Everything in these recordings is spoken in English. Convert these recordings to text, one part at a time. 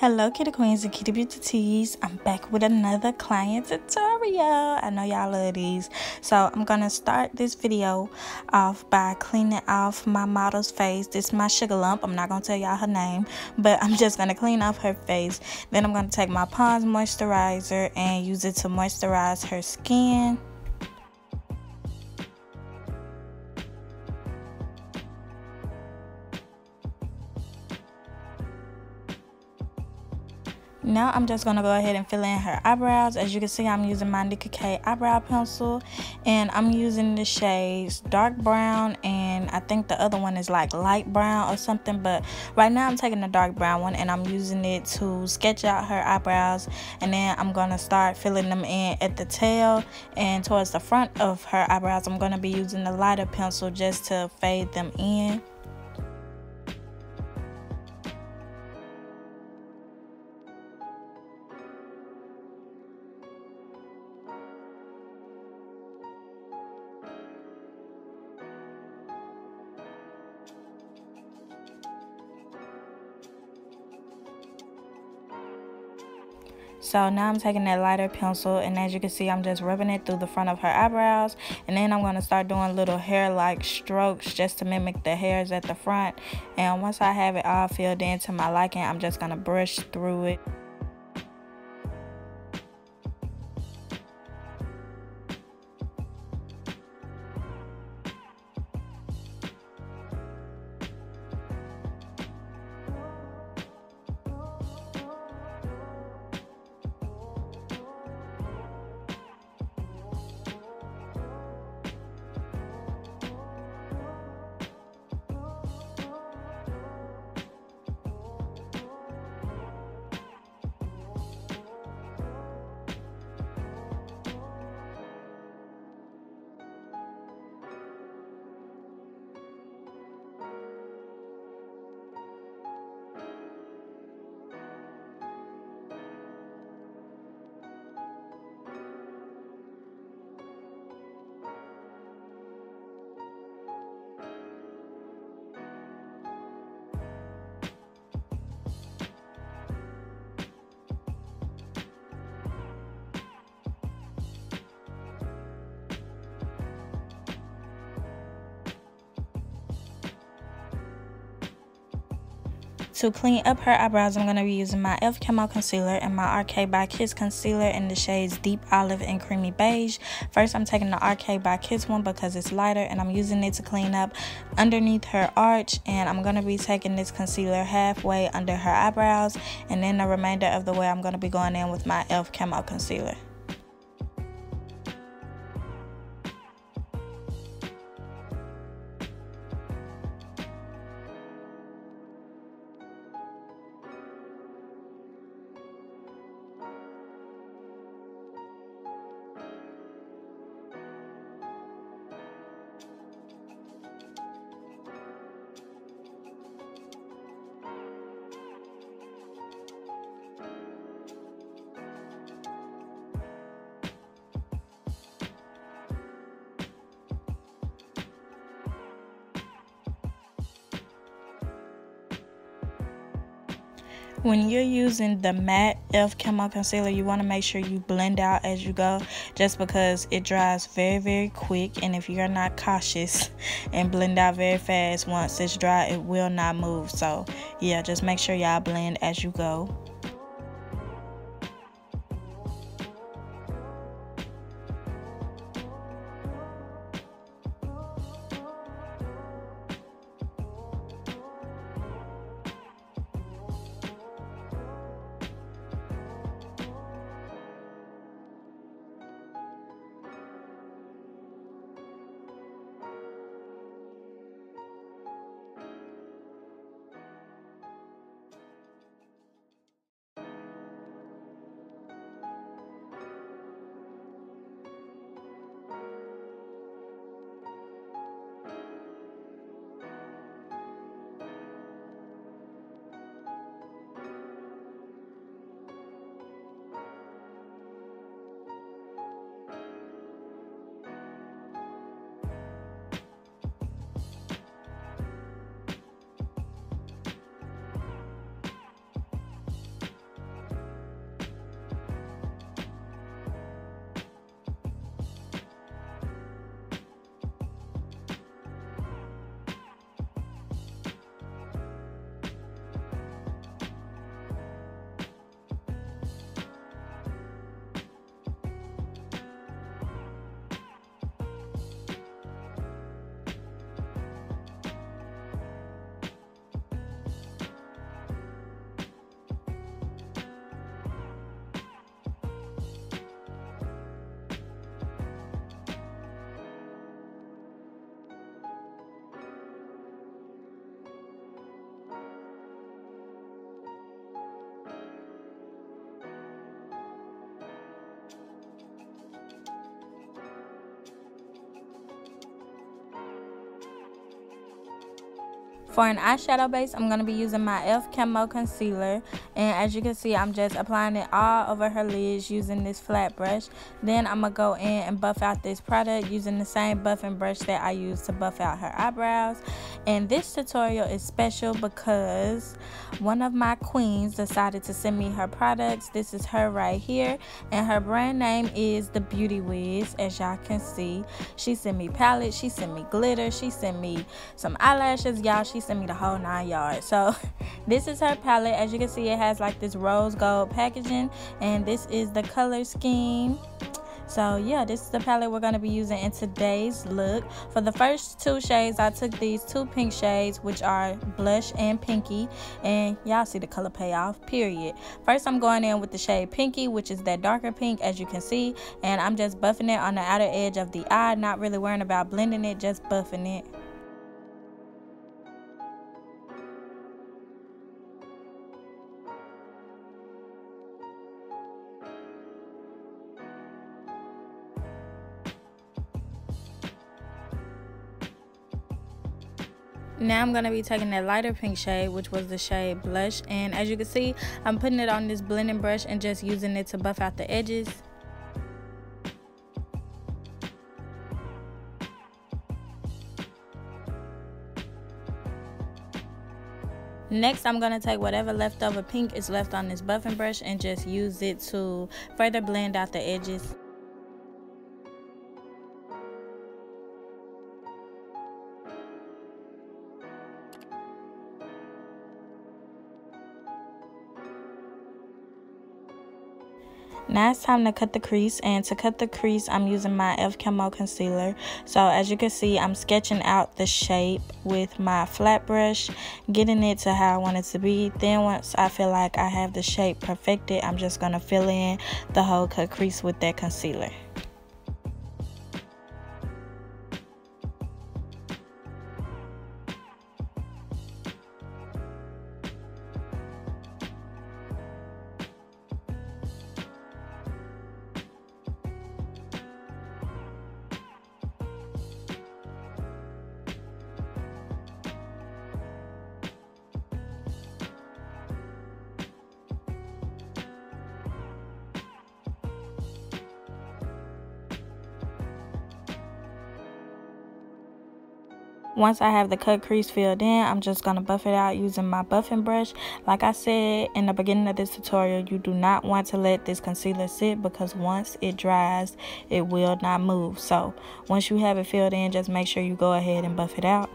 Hello kitty queens and kitty beauty teas. I'm back with another client tutorial. I know y'all love these, so I'm gonna start this video off by cleaning off my model's face. This is my sugar lump. I'm not gonna tell y'all her name, but I'm just gonna clean off her face. Then I'm gonna take my Pond's moisturizer and use it to moisturize her skin. Now I'm just going to go ahead and fill in her eyebrows. As you can see, I'm using my Nicka K eyebrow pencil, and I'm using the shades dark brown, and I think the other one is like light brown or something, but right now I'm taking the dark brown one and I'm using it to sketch out her eyebrows. And then I'm going to start filling them in at the tail and towards the front of her eyebrows. I'm going to be using the lighter pencil just to fade them in. So now I'm taking that lighter pencil, and as you can see, I'm just rubbing it through the front of her eyebrows, and then I'm going to start doing little hair-like strokes just to mimic the hairs at the front. And once I have it all filled in to my liking, I'm just going to brush through it. To clean up her eyebrows, I'm going to be using my e.l.f. Camo Concealer and my RK by Kiss Concealer in the shades Deep Olive and Creamy Beige. First, I'm taking the RK by Kiss one because it's lighter, and I'm using it to clean up underneath her arch. And I'm going to be taking this concealer halfway under her eyebrows, and then the remainder of the way I'm going to be going in with my e.l.f. Camo Concealer. When you're using the matte e.l.f. Camo Concealer, you want to make sure you blend out as you go, just because it dries very quick, and if you're not cautious and blend out very fast, once it's dry, it will not move. So yeah, just make sure y'all blend as you go. For an eyeshadow base, I'm going to be using my camo concealer, and as you can see, I'm just applying it all over her lids using this flat brush. Then I'm going to go in and buff out this product using the same buffing brush that I used to buff out her eyebrows. And this tutorial is special because one of my queens decided to send me her products. This is her right here, and her brand name is the Beauty Whiz. As y'all can see, she sent me palettes, she sent me glitter, she sent me some eyelashes, y'all. She sent me the whole 9 yards. So this is her palette. As you can see, it has like this rose gold packaging, and this is the color scheme. So yeah, this is the palette we're going to be using in today's look. For the first 2 shades, I took these 2 pink shades, which are blush and pinky, and y'all see the color payoff, period. First, I'm going in with the shade pinky, which is that darker pink, as you can see, and I'm just buffing it on the outer edge of the eye, not really worrying about blending it, just buffing it. Now I'm going to be taking that lighter pink shade, which was the shade blush, and as you can see, I'm putting it on this blending brush and just using it to buff out the edges. Next, I'm going to take whatever leftover pink is left on this buffing brush and just use it to further blend out the edges. Now it's time to cut the crease, and to cut the crease, I'm using my camo concealer. So as you can see, I'm sketching out the shape with my flat brush, getting it to how I want it to be. Then once I feel like I have the shape perfected, I'm just going to fill in the whole cut crease with that concealer. Once I have the cut crease filled in, I'm just going to buff it out using my buffing brush. Like I said in the beginning of this tutorial, you do not want to let this concealer sit, because once it dries, it will not move. So once you have it filled in, just make sure you go ahead and buff it out.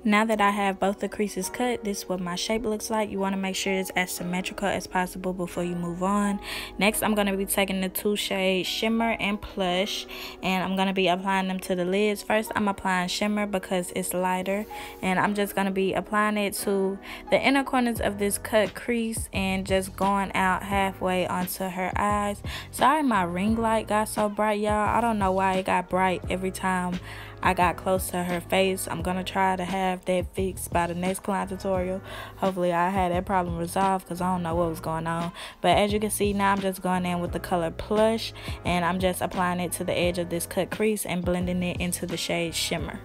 Now that I have both the creases cut, this is what my shape looks like. You want to make sure it's as symmetrical as possible before you move on. Next, I'm going to be taking the 2 shades Shimmer and Plush, and I'm going to be applying them to the lids. First, I'm applying Shimmer because it's lighter, and I'm just going to be applying it to the inner corners of this cut crease and just going out halfway onto her eyes. Sorry my ring light got so bright, y'all. I don't know why it got bright every time I got close to her face. I'm gonna try to have that fixed by the next client tutorial. Hopefully I had that problem resolved, because I don't know what was going on. But as you can see, now I'm just going in with the color Plush, and I'm just applying it to the edge of this cut crease and blending it into the shade Shimmer.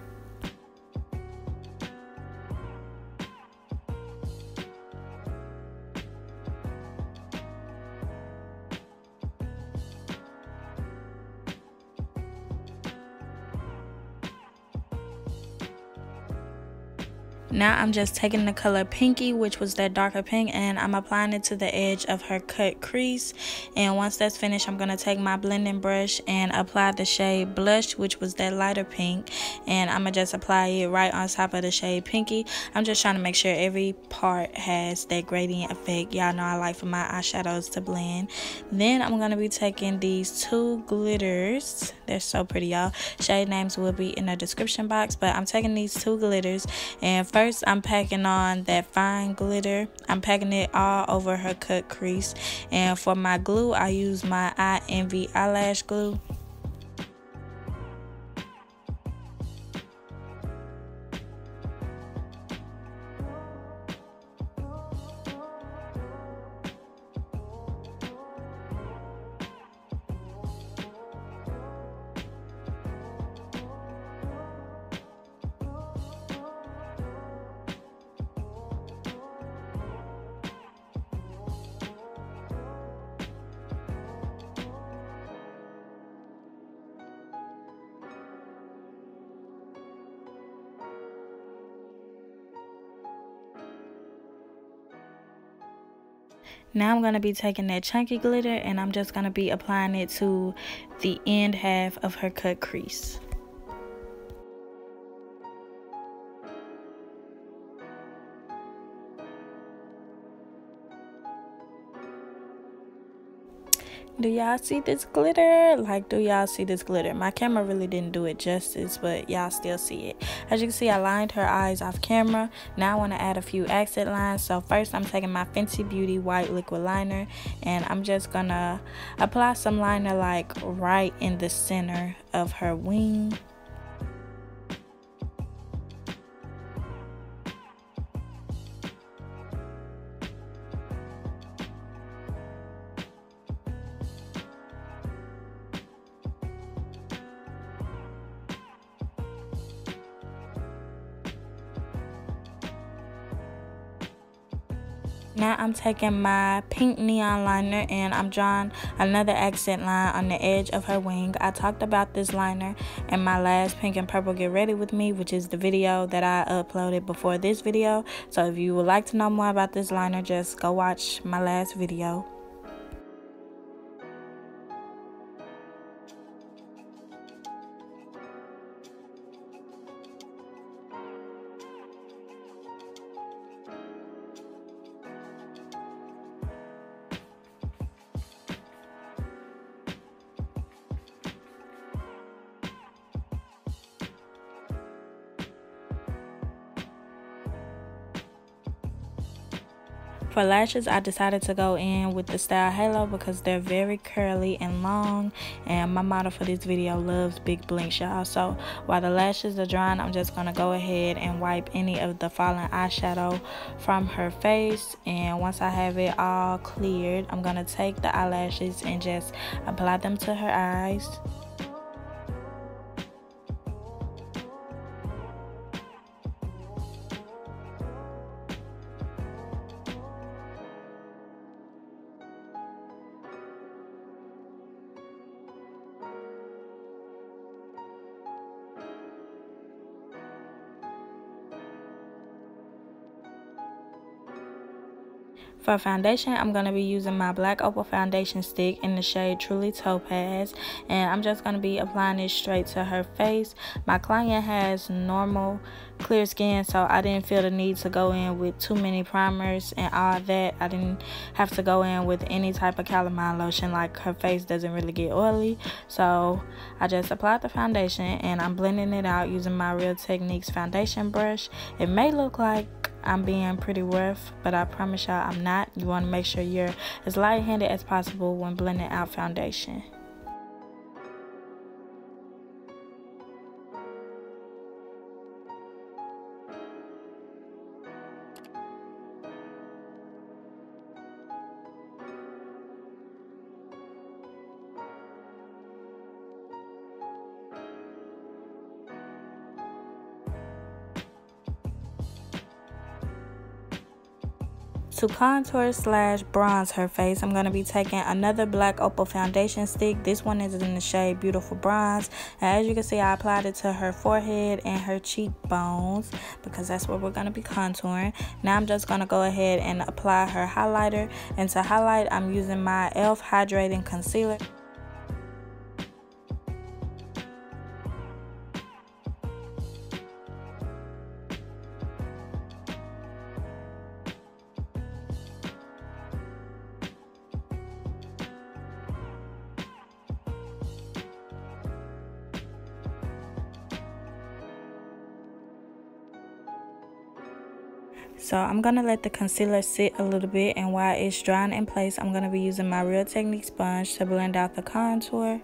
Now I'm just taking the color Pinky, which was that darker pink, and I'm applying it to the edge of her cut crease. And once that's finished, I'm going to take my blending brush and apply the shade Blush, which was that lighter pink. And I'm going to just apply it right on top of the shade Pinky. I'm just trying to make sure every part has that gradient effect. Y'all know I like for my eyeshadows to blend. Then I'm going to be taking these two glitters. They're so pretty, y'all. Shade names will be in the description box. But I'm taking these two glitters, and first, I'm packing on that fine glitter. I'm packing it all over her cut crease. And for my glue, I use my I Envy eyelash glue. Now I'm going to be taking that chunky glitter and I'm just going to be applying it to the end half of her cut crease. Do y'all see this glitter? Like, do y'all see this glitter? My camera really didn't do it justice, but y'all still see it. As you can see, I lined her eyes off camera. Now I want to add a few accent lines. So first, I'm taking my Fenty Beauty white liquid liner, and I'm just gonna apply some liner like right in the center of her wing. Now I'm taking my pink neon liner and I'm drawing another accent line on the edge of her wing. I talked about this liner in my last Pink and Purple Get Ready With Me, which is the video that I uploaded before this video. So if you would like to know more about this liner, just go watch my last video. For lashes, I decided to go in with the style Halo because they're very curly and long, and my model for this video loves big blinks, y'all. So while the lashes are drying, I'm just gonna go ahead and wipe any of the fallen eyeshadow from her face. And once I have it all cleared, I'm gonna take the eyelashes and just apply them to her eyes. For foundation, I'm going to be using my black opal foundation stick in the shade Truly Topaz, and I'm just going to be applying it straight to her face. My client has normal clear skin, so I didn't feel the need to go in with too many primers and all that. I didn't have to go in with any type of calamine lotion, like her face doesn't really get oily. So I just applied the foundation and I'm blending it out using my Real Techniques foundation brush. It may look like I'm being pretty rough, but I promise y'all I'm not. You want to make sure you're as light-handed as possible when blending out foundation. To contour slash bronze her face, I'm going to be taking another black opal foundation stick. This one is in the shade Beautiful Bronze. And as you can see, I applied it to her forehead and her cheekbones because that's what we're going to be contouring. Now I'm just going to go ahead and apply her highlighter. And to highlight, I'm using my e.l.f. Hydrating Concealer. So I'm going to let the concealer sit a little bit, and while it's drying in place, I'm going to be using my Real Technique sponge to blend out the contour.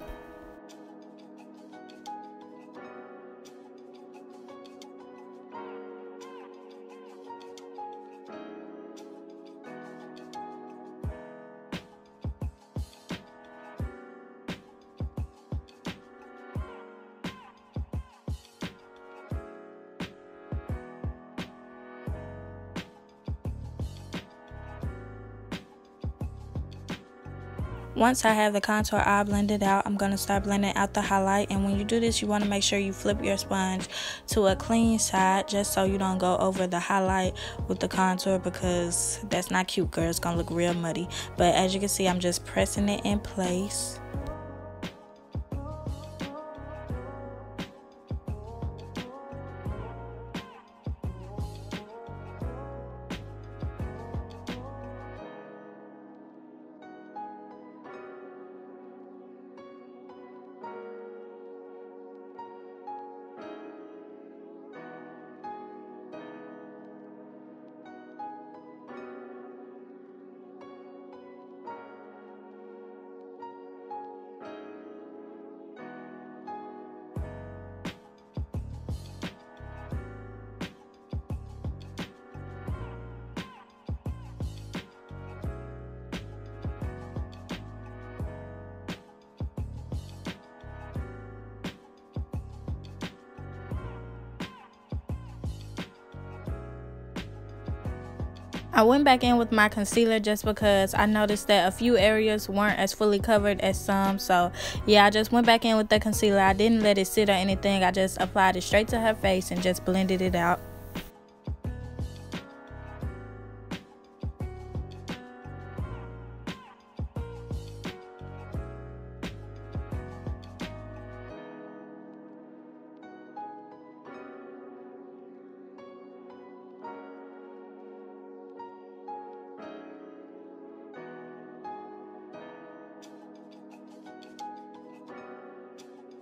Once I have the contour eye blended out, I'm going to start blending out the highlight. And when you do this, you want to make sure you flip your sponge to a clean side just so you don't go over the highlight with the contour, because that's not cute, girl. It's going to look real muddy. But as you can see, I'm just pressing it in place. I went back in with my concealer just because I noticed that a few areas weren't as fully covered as some. So yeah, I just went back in with the concealer. I didn't let it sit or anything. I just applied it straight to her face and just blended it out.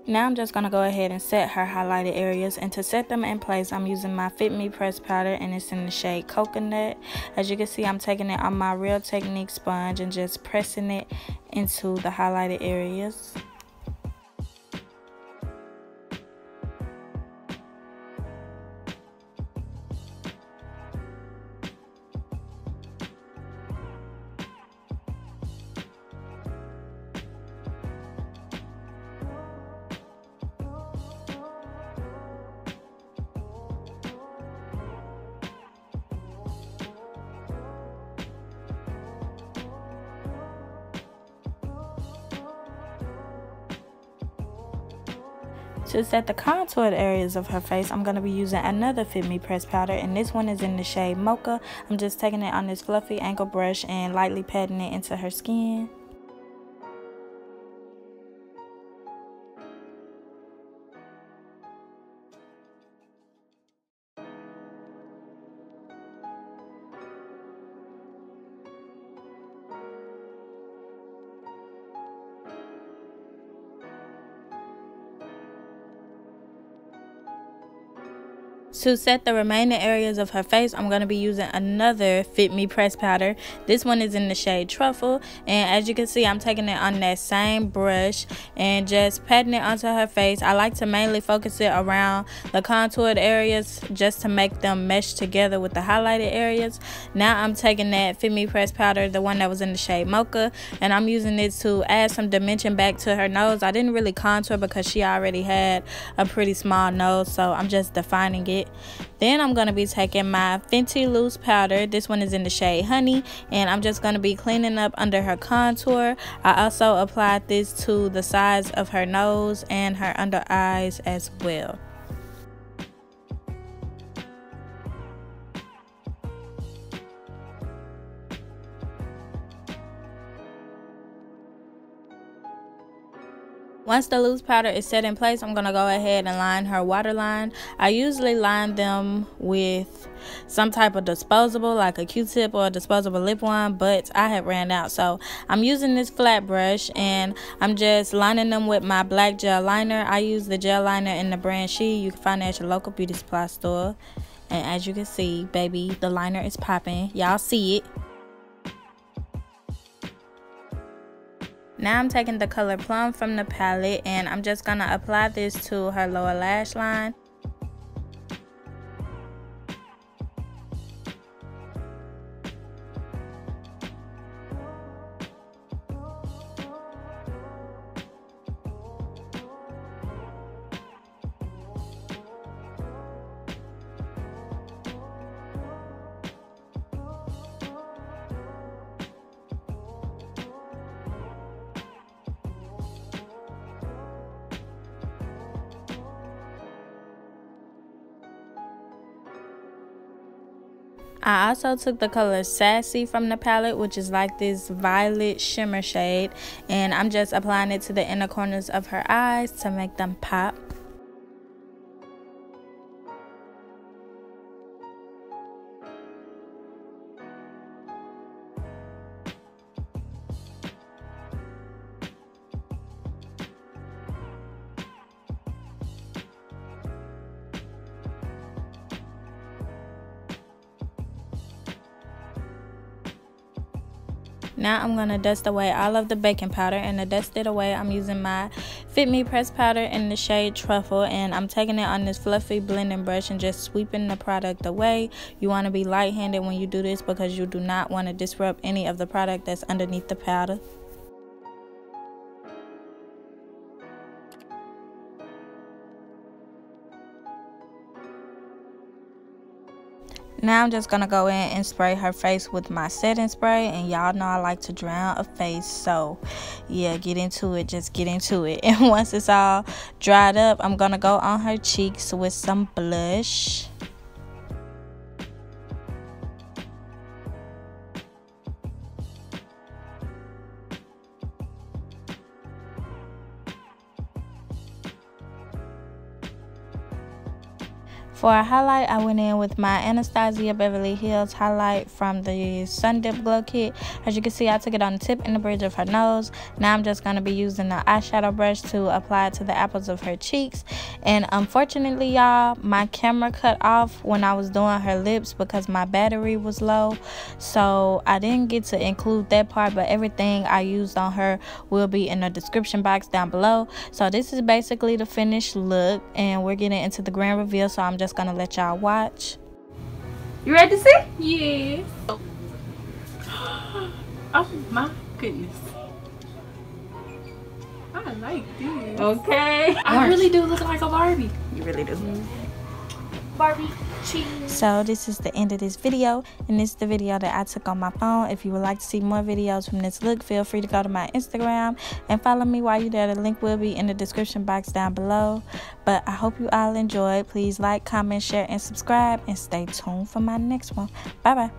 Now I'm just going to go ahead and set her highlighted areas, and to set them in place, I'm using my Fit Me pressed powder, and it's in the shade Coconut. As you can see, I'm taking it on my Real Technique sponge and just pressing it into the highlighted areas. To set the contoured areas of her face, I'm going to be using another Fit Me pressed powder, and this one is in the shade Mocha. I'm just taking it on this fluffy ankle brush and lightly patting it into her skin. To set the remaining areas of her face, I'm going to be using another Fit Me pressed powder. This one is in the shade Truffle, and as you can see, I'm taking it on that same brush and just patting it onto her face. I like to mainly focus it around the contoured areas just to make them mesh together with the highlighted areas. Now I'm taking that Fit Me pressed powder, the one that was in the shade Mocha, and I'm using it to add some dimension back to her nose. I didn't really contour because she already had a pretty small nose, so I'm just defining it. palette. Then I'm going to be taking my Fenty loose powder. This one is in the shade Honey, and I'm just going to be cleaning up under her contour. I also applied this to the sides of her nose and her under eyes as well. Once the loose powder is set in place, I'm going to go ahead and line her waterline. I usually line them with some type of disposable, like a Q-tip or a disposable lip one, but I had ran out. So I'm using this flat brush, and I'm just lining them with my black gel liner. I use the gel liner in the brand She. You can find it at your local beauty supply store. And as you can see, baby, the liner is popping. Y'all see it. Now I'm taking the color Plum from the palette, and I'm just going to apply this to her lower lash line. I also took the color Sassy from the palette, which is like this violet shimmer shade, and I'm just applying it to the inner corners of her eyes to make them pop. Now I'm going to dust away all of the baking powder, and to dust it away, I'm using my Fit Me pressed powder in the shade Truffle, and I'm taking it on this fluffy blending brush and just sweeping the product away. You want to be light-handed when you do this because you do not want to disrupt any of the product that's underneath the powder. Now I'm just going to go in and spray her face with my setting spray, and y'all know I like to drown a face, so yeah, get into it, just get into it. And once it's all dried up, I'm going to go on her cheeks with some blush. For a highlight, I went in with my Anastasia Beverly Hills highlight from the Sun Dip Glow Kit. As you can see, I took it on the tip and the bridge of her nose. Now I'm just going to be using the eyeshadow brush to apply it to the apples of her cheeks. And unfortunately, y'all, my camera cut off when I was doing her lips because my battery was low. So I didn't get to include that part, but everything I used on her will be in the description box down below. So this is basically the finished look, and we're getting into the grand reveal, so I'm just gonna let y'all watch. You ready to see? Yes. Oh my goodness. I like this. Okay. I really do look like a Barbie. You really do. Barbie cheese. So this is the end of this video, and this is the video that I took on my phone. If you would like to see more videos from this look, feel free to go to my Instagram and follow me while you're there. The link will be in the description box down below. But I hope you all enjoyed. Please like, comment, share, and subscribe, and stay tuned for my next one. Bye bye.